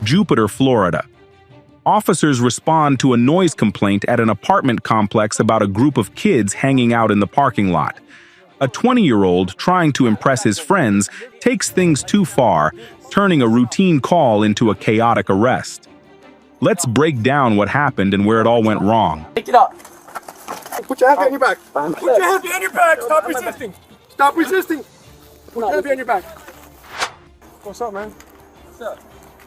Jupiter, Florida. Officers respond to a noise complaint at an apartment complex about a group of kids hanging out in the parking lot. A 20-year-old trying to impress his friends takes things too far, turning a routine call into a chaotic arrest. Let's break down what happened and where it all went wrong. Pick it up. Put your hand behind your back. Put your hand behind your back. Stop resisting. Stop resisting. Put your hand behind your back. What's up, man? What's up?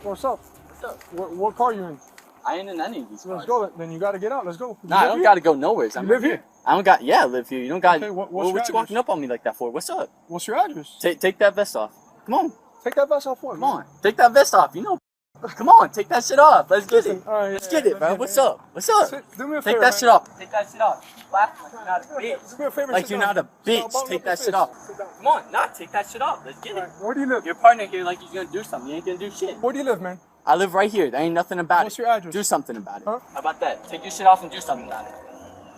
What's up? What's up? What car you in? I ain't in any of these cars. Let's go. Then you got to get out. Let's go. Nah, I don't got to go nowhere. You live here? I don't got. Yeah, I live here. You don't got. Okay, what's what your you walking address? up on me like that for? What's up? What's your address? Take that vest off. Come on. Take that vest off for me. Come on. Take that vest off. You know. Come on. Take that shit off. Let's get it. All right, Let's yeah, get it, bro. What's up? What's up? Do me a favor, Take that man. shit off. Take that shit off. Laugh like you're not a Do me a bitch. favor. Like sit you're down. not a bitch. Ball Take up that your shit fist. off. Sit down. Come on. Nah, take that shit off. Let's get All it. right, where do you live? You're partying here like you're gonna do something. You ain't gonna do shit. Where do you live, man? I live right here. There ain't nothing about What's it. your address? Do something about it. Huh? How about that? Take your shit off and do something about it.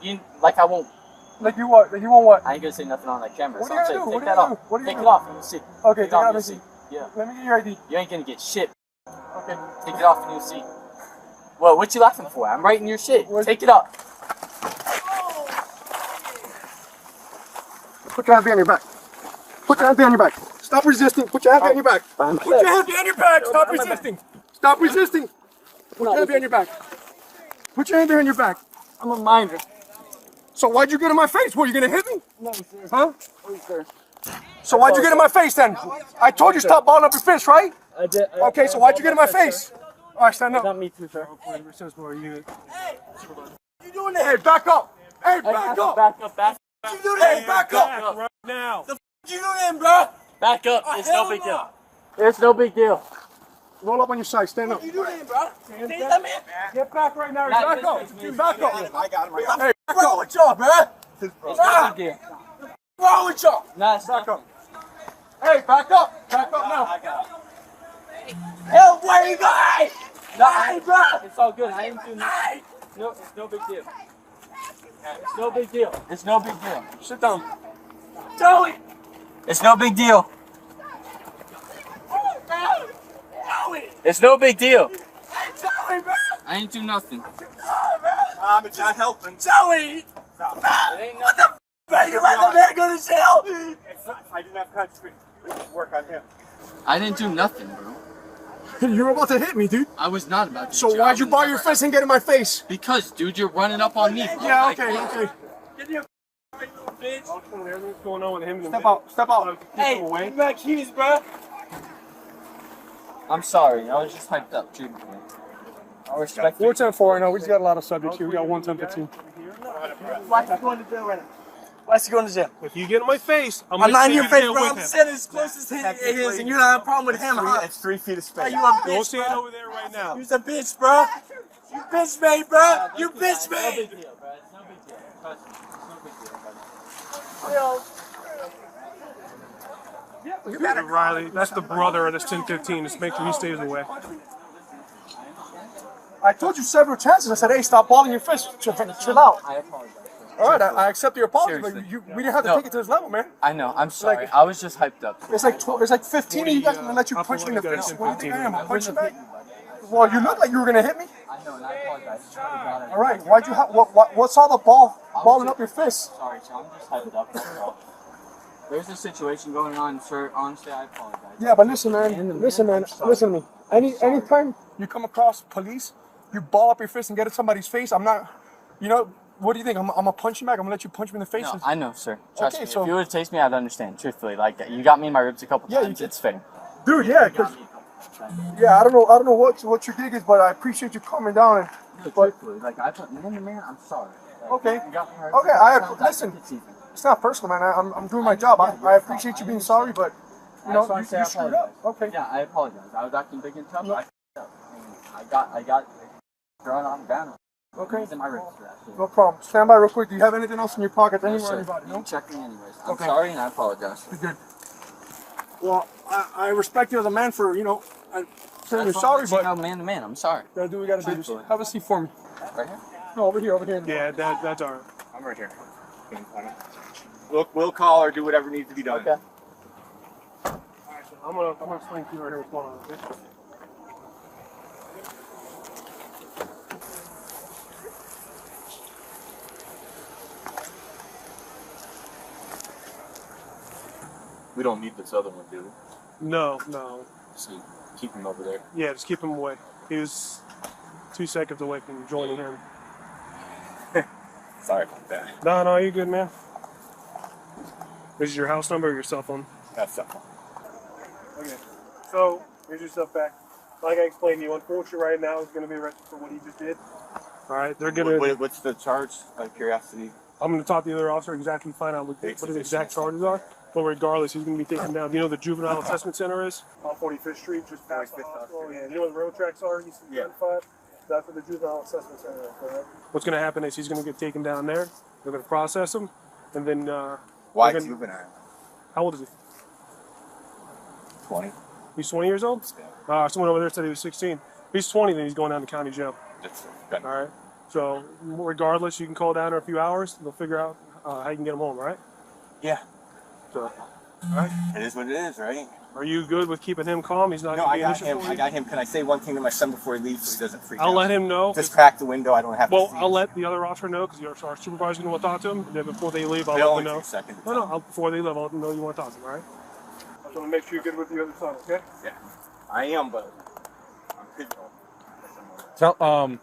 You like I won't. Like you what? Like you want what? I ain't gonna say nothing on that camera. What So are you I'm gonna saying, do? take What are that you gonna off. do? What are you Take gonna it do? off. Let me see. Okay, Take take it off. it Let out. me Let's see. see. Yeah. Let me get your ID. You ain't gonna get shit. Okay. Take it off and you'll see. Well, what you laughing for? I'm writing your shit. What? Take it off. Put your hand behind your back. Put your hand behind your back. Stop resisting. Put your hand behind your back. Put your hand behind your back. Stop resisting. Stop resisting. Put your hand behind your back. Put your hand behind your back. I'm a minor. So why'd you get in my face? What, you gonna hit me? No, sir. Huh? No, sir. So why'd you get in my face then? I told you stop balling up your fist, right? I did. Okay, so why'd you get in my face? All right, stand up. Not me too, sir. Hey, what you doing there? Hey, back up. Hey, back up. Back up. Back What you doing there? Back up. Right now. What you doing there, bro? Back up. It's no big deal. It's no big deal. Roll up on your side. Stand up. What you doing there, bro? Get back right now. Nah, Back up. it's me. Back up. I got him right now. Hey, back up. What's up, man? It's no big deal. What's wrong with y'all? Nah, it's Back not. up. Hey, back up. Back up now. I got it. Help, where you going? Nah, Hey, bro. it's all good. I ain't doing nothing. No, it's no big deal. It's no big deal. It's no big deal. Sit down. Joey! It's no big deal. It's no big deal. I ain't do nothing. I'm not helping. Joey! It ain't nothing. Man, you let the man go to jail! I didn't have time to work on him. I didn't do nothing, bro. You were about to hit me, dude. I was not about to. So why'd you ball your fist and get in my face? Because, dude, you're running up on me. Bro. Yeah, Like, okay, okay. What's going on with him? Step out, step out. Hey, give me my keys, bro. I'm sorry. I was just hyped up, truthfully. I respect you. 410-4, I know, we just got a lot of subjects here. We got 110-15. Why's he going to jail right now? Why's he going to jail? If you get in my face, I'm not in your face, deal bro. with I'm him. sitting as close as his, and you don't have a problem with him, huh? It's 3 feet of space. You a Go bitch, stand bro. over there right now. You's a bitch, bro. You bitch made, bro. You bitch It's no made. big deal, bro. It's no big deal. Trust me. It's no big deal, buddy. Riley, that's the brother of this 1015. Just make sure he stays away. I told you several chances. I said, hey, stop balling your fist. Chill out. I apologize. All right, I accept your apology, but Seriously. we didn't have to No. take it to this level, man. I know. I'm sorry. Like- I was just hyped up. It's like 12, it's like 15 of you guys gonna let you I'll punch me in the pull you face. guys What do you think I am? I I'll punch you wouldn't back? have hit you, buddy. Well, you look like you were gonna hit me. I know, and I apologize. I swear to God, I All right, why'd you have? What's all the balling up your fist? Sorry, sir. I'm just hyped up. That's all. There's a situation going on, sir. Honestly, I apologize. Yeah, but listen, man. Listen to me. Anytime you come across police, you ball up your fist and get in somebody's face. I'm not. You know. What do you think? I'm gonna punch you back. I'm gonna let you punch me in the face. No, I know, sir. Trust Okay, me. so- If you would have tasted me, I'd understand. Truthfully, like you got me in my ribs a couple Yeah, you times. did. It's fair. Dude, yeah, 'cause- yeah, I don't know what your gig is, but I appreciate you calming down. No, But truthfully, like I put man to man, I'm sorry. Like, Okay. you got me hurt. Okay, listen. It's even. it's not personal, man. I'm doing my job. I appreciate you being sorry, but you know That's why I you say I screwed up. apologize. Okay. Yeah, I apologize. I was acting big and tough. No. I f***ed up. I got thrown on the ground. Okay. It's in my ribs for that. No problem. Stand by real quick. Do you have anything else in your pocket? No, Anywhere, sir. anybody? You No. can check me anyways. I'm Okay. sorry and I apologize. You're good. Well, I respect you as a man for saying you're That's why sorry, I'm but letting you know man to man. I'm sorry. gotta do what we gotta do. Truthfully. Have a seat for me. Right here. No, over here. Yeah, that's all right. I'm right here. We'll call or do whatever needs to be done. Okay. I'm gonna explain to you right here what's going on. Okay? We don't need this other one, do we? No. So keep him over there. Yeah, just keep him away. He was 2 seconds away from joining him. Sorry about that. No, you're good, man. This is your house number or your cell phone? That's something. Okay. So, here's your stuff back. Like I explained to you, unfortunately right now is going to be arrested for what he just did. Alright, they're going to... What's the charge, out of curiosity? I'm going to talk to the other officer exactly, find out what his exact charges are. But regardless, he's going to be taken down. Do you know the Juvenile Assessment Center is? On 45th Street, just past the hospital. Yeah, you know where the rail tracks are? East of 35? That's where the Juvenile Assessment Center is, correct? What's going to happen is he's going to get taken down there. They're going to process him. And then... Why juvenile? How old is he? 20. He's 20 years old? Someone over there said he was 16. If he's 20, then he's going down to county jail. That's good. All right. So, regardless, you can call down in a few hours. They'll figure out how you can get him home, all right? Yeah. So, all right. It is what it is, right? Are you good with keeping him calm? He's not No, going to I be got him. I got him. Can I say one thing to my son before he leaves so he doesn't freak out? I'll let him know. Just crack the window. I don't have to see. I'll let the other officer know because our supervisor's going to talk to him. And then before they leave, I'll They'll let them only know. take seconds. Before they leave, I'll let them know you want to talk to them, all right? I just want to make sure you're good with the other son, okay? Yeah. I am, but I'm good. Tell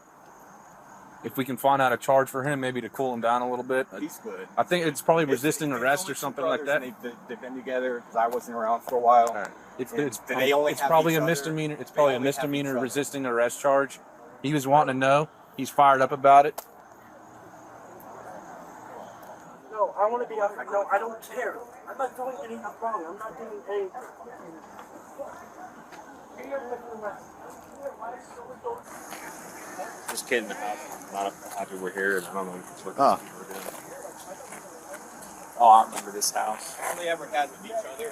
if we can find out a charge for him, maybe to cool him down a little bit. He's good. I think it's probably resisting arrest or something like that. They've been together because I wasn't around for a while. Right. It's have probably each a other? misdemeanor. It's They probably a only have misdemeanor each other. resisting arrest charge. He was wanting to know. He's fired up about it. No, I want to be out. No, I don't care. I'm not doing anything wrong. I'm not doing anything. Just kidding about not happy we're here. And I don't know what we're doing. Oh, I remember this house. All they ever had with each other.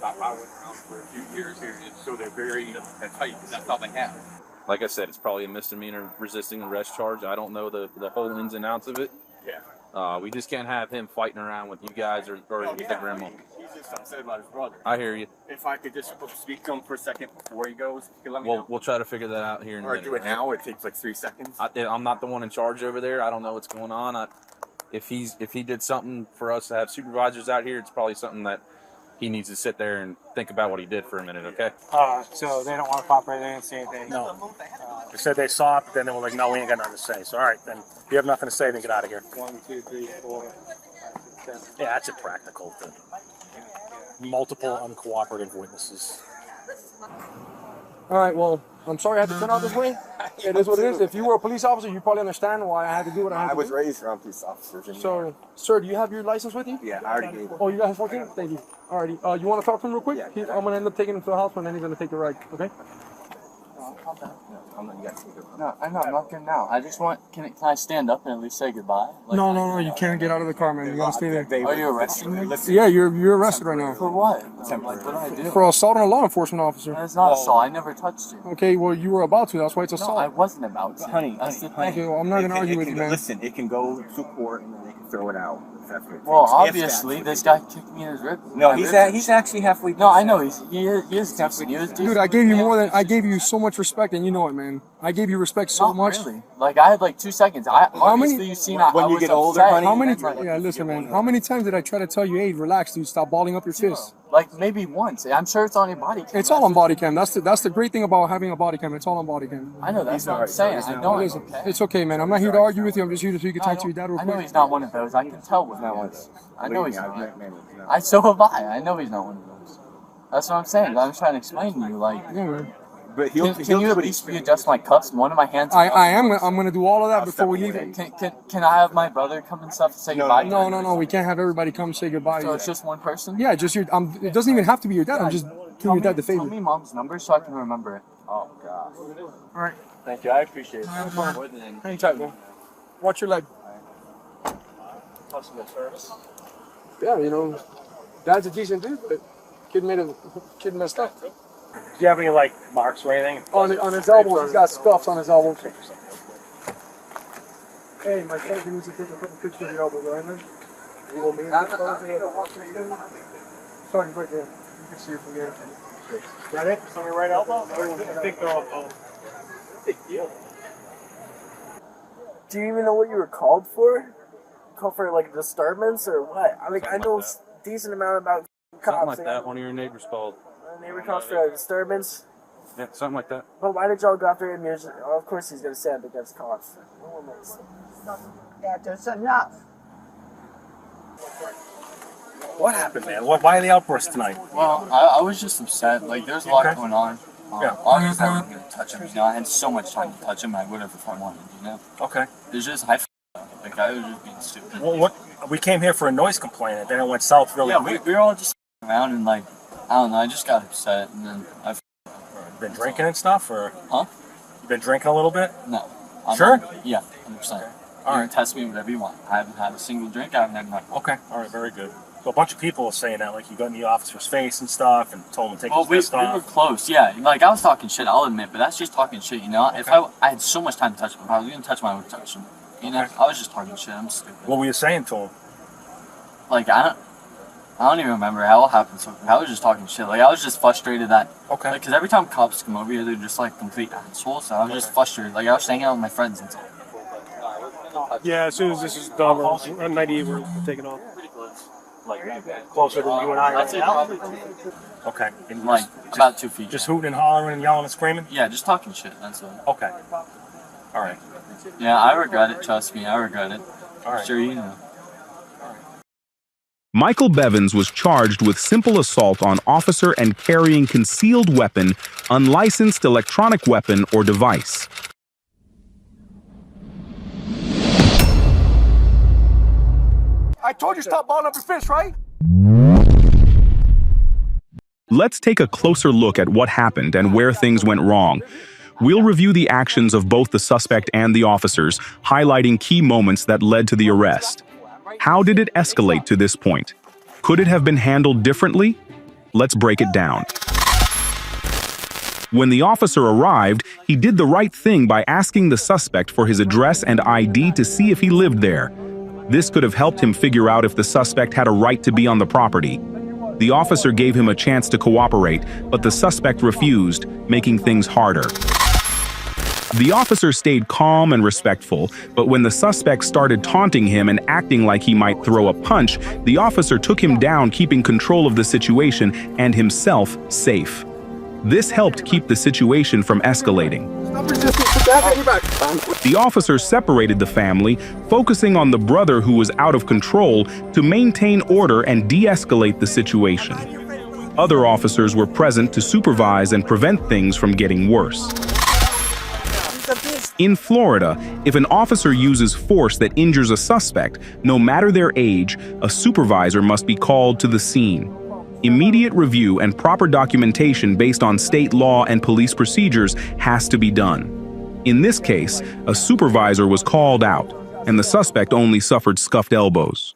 I went around for a few years here, so they're very tight. That's all they have. Like I said, it's probably a misdemeanor resisting arrest charge. I don't know the whole ins and outs of it. Yeah. We just can't have him fighting around with you guys or with the grandma. He's just upset about his brother. I hear you. If I could just speak to him for a second before he goes, if you could let me know. We'll try to figure that out here in a Or minute. do it now. It takes like 3 seconds. I'm not the one in charge over there. I don't know what's going on. If he did something for us to have supervisors out here, it's probably something that he needs to sit there and think about what he did for a minute, okay? So they don't want to cooperate. They didn't say anything. No. They said they saw it, but then they were like, no, we ain't got nothing to say. So, all right, then if you have nothing to say, then get out of here. 1, 2, 3, 4, 5, 6, 7. Yeah, that's impractical. Multiple uncooperative witnesses. All right, well, I'm sorry I had to turn out this way. It is what it is. If you were a police officer, you probably understand why I had to do what I had to do. I was raised around police officers. And So, sir, do you have your license with you? yeah, I already gave it. Oh, you guys 14? Thank you. Alrighty. You want to talk to him real quick? Yeah. I'm going to end up taking him to the hospital, and then he's going to take the ride, okay? I'm not yet. No, I know, I'm not good now. I just want, can I stand up and at least say goodbye? Like, No, you can't get out of the car, man. You got to stay there. Are you arresting me? Yeah, you're arrested right now. For what? Like, what did I do? For assault on a law enforcement officer. That's not assault. I never touched you. Okay, well, you were about to. That's why it's No, assault. I wasn't about to. Honey, That's the thing. Okay, well, I'm not going to argue with you, man. Listen, it can go to court and then they can throw it out. If that's what it Well, takes. If obviously, that's this what guy kicked me in his rib. No, my he's ribs. he's actually halfway. No, I know he is decent. He was decent. Dude, I gave you so much respect, and you know it, man. I gave you respect so Not much. really. Like, I had like 2 seconds. Obviously, you seen when I you was get older, upset. honey, How many? And, like, Yeah, listen, man. How many times did I try to tell you, hey, relax, dude, stop balling up your fists? Like, maybe once. I'm sure it's on your body cam. It's all on body cam. That's the great thing about having a body cam. It's all on body cam. I know, that's what I'm saying. I know it's Listen, okay. it's okay, man. I'm not here to argue with you. I'm just here so you can talk to your dad real I know quick. he's not one of those. I can tell when he is. I know he's I've not. met many. So have I. I know he's not one of those. That's what I'm saying. I'm trying to explain to you. Like, Yeah, man. But can you at least readjust my cuffs? One of my hands. I'm gonna do all of that before we leave. Can I have my brother come and stuff to say goodbye? No. We can't have everybody come say goodbye. So it's just one person? Yeah, just your. It doesn't even have to be your dad. I'm just doing your dad the Tell favor. me mom's number so I can remember it. Oh God. All right. Thank you. I appreciate it. Hang tight, man. Watch your leg. Customer service. Yeah, you know, dad's a decent dude, but kid messed up. Do you have any, like, marks or anything? On his elbow, he's got scuffs on his elbow. Hey, my son needs to take a couple pictures of your elbow, right, man? You want me to? Sorry, right there. You can see it from here. Got it? It's on your right elbow? I think they're all both. Big deal. Do you even know what you were called for? Called for like disturbance or what? I mean, I know a decent amount about Something like that. One of your neighbors called. A neighbor calls for a disturbance. Yeah, something like that. But why did y'all go after him? Of course he's gonna say it because cops. That is enough. What happened, man? Why the outburst tonight? Well, I was just upset. Like, there's a lot Okay. going on. Yeah. Obviously, I wasn't gonna touch him. You know, I had so much time to touch him. I would have if I wanted. You know. Okay. It's just I like I was just being stupid. Well, what? We came here for a noise complaint, and then it went south really Yeah, quick. we were all just around and like I don't know. I just got upset and then I. Been drinking and stuff, or Huh? you been drinking a little bit? No. I'm Sure? not- yeah, 100%. All You right. can test me whatever you want. I haven't had a single drink. I haven't had nothing. Okay. All right. Very good. So a bunch of people were saying that, like you got in the officer's face and stuff, and told him to take Well, his we vest were off. close, yeah. Like, I was talking shit, I'll admit, but that's just talking shit, you know? If I had so much time to touch him, if I was going to touch him, I would touch him. You know? Okay. I was just talking shit, I'm stupid. What were you saying to him? Like, I don't even remember how it happened. So I was just talking shit. Like, I was just frustrated that, Okay. because every time cops come over here, they're just, like, complete assholes. So I was just frustrated. Like, I was hanging out with my friends and stuff. Yeah, as soon as this is done, we're on 98, we're taking off. Closer than you and I right now. Okay. And Like, about 2 feet. just hooting and hollering and yelling and screaming. Yeah, just talking shit, that's all. Okay. All right. Yeah, I regret it, trust me, I regret it. All right. Sure, you know. Michael Bevins was charged with simple assault on officer and carrying concealed weapon, unlicensed electronic weapon or device. I told you stop balling up your fish, right? Let's take a closer look at what happened and where things went wrong. We'll review the actions of both the suspect and the officers, highlighting key moments that led to the arrest. How did it escalate to this point? Could it have been handled differently? Let's break it down. When the officer arrived, he did the right thing by asking the suspect for his address and ID to see if he lived there. This could have helped him figure out if the suspect had a right to be on the property. The officer gave him a chance to cooperate, but the suspect refused, making things harder. The officer stayed calm and respectful, but when the suspect started taunting him and acting like he might throw a punch, the officer took him down, keeping control of the situation and himself safe. This helped keep the situation from escalating. Stop resisting. Put your hand on your back. The officer separated the family, focusing on the brother who was out of control to maintain order and de-escalate the situation. Other officers were present to supervise and prevent things from getting worse. In Florida, if an officer uses force that injures a suspect, no matter their age, a supervisor must be called to the scene. Immediate review and proper documentation based on state law and police procedures has to be done. In this case, a supervisor was called out, and the suspect only suffered scuffed elbows.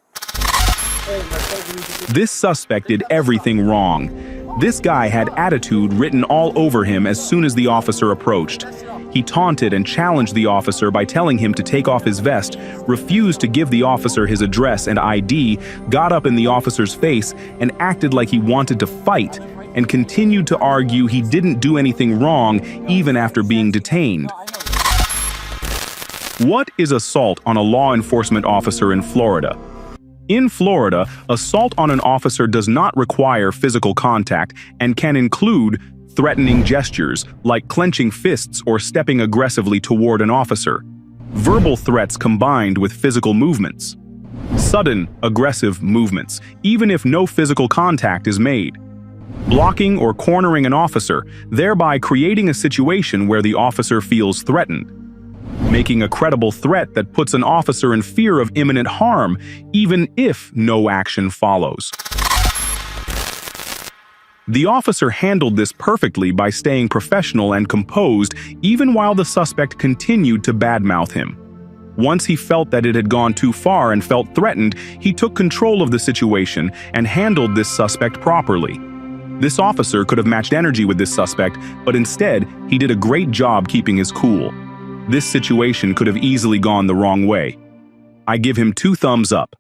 This suspect did everything wrong. This guy had attitude written all over him as soon as the officer approached. He taunted and challenged the officer by telling him to take off his vest, refused to give the officer his address and ID, got up in the officer's face and acted like he wanted to fight, and continued to argue he didn't do anything wrong even after being detained. What is assault on a law enforcement officer in Florida? In Florida, assault on an officer does not require physical contact and can include threatening gestures, like clenching fists or stepping aggressively toward an officer, verbal threats combined with physical movements, sudden, aggressive movements, even if no physical contact is made, blocking or cornering an officer, thereby creating a situation where the officer feels threatened, making a credible threat that puts an officer in fear of imminent harm, even if no action follows. The officer handled this perfectly by staying professional and composed even while the suspect continued to badmouth him. Once he felt that it had gone too far and felt threatened, he took control of the situation and handled this suspect properly. This officer could have matched energy with this suspect, but instead, he did a great job keeping his cool. This situation could have easily gone the wrong way. I give him 2 thumbs up.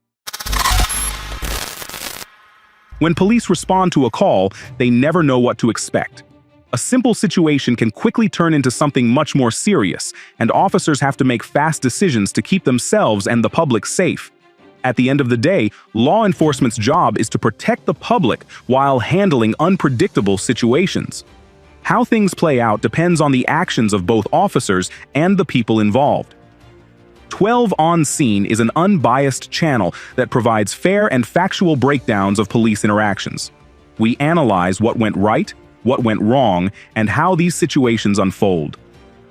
When police respond to a call, they never know what to expect. A simple situation can quickly turn into something much more serious, and officers have to make fast decisions to keep themselves and the public safe. At the end of the day, law enforcement's job is to protect the public while handling unpredictable situations. How things play out depends on the actions of both officers and the people involved. 12 On Scene is an unbiased channel that provides fair and factual breakdowns of police interactions. We analyze what went right, what went wrong, and how these situations unfold.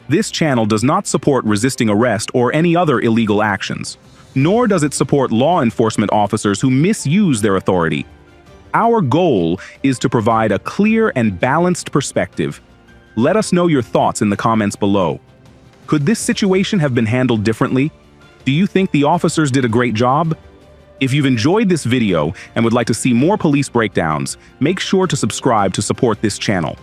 This channel does not support resisting arrest or any other illegal actions, nor does it support law enforcement officers who misuse their authority. Our goal is to provide a clear and balanced perspective. Let us know your thoughts in the comments below. Could this situation have been handled differently? Do you think the officers did a great job? If you've enjoyed this video and would like to see more police breakdowns, make sure to subscribe to support this channel.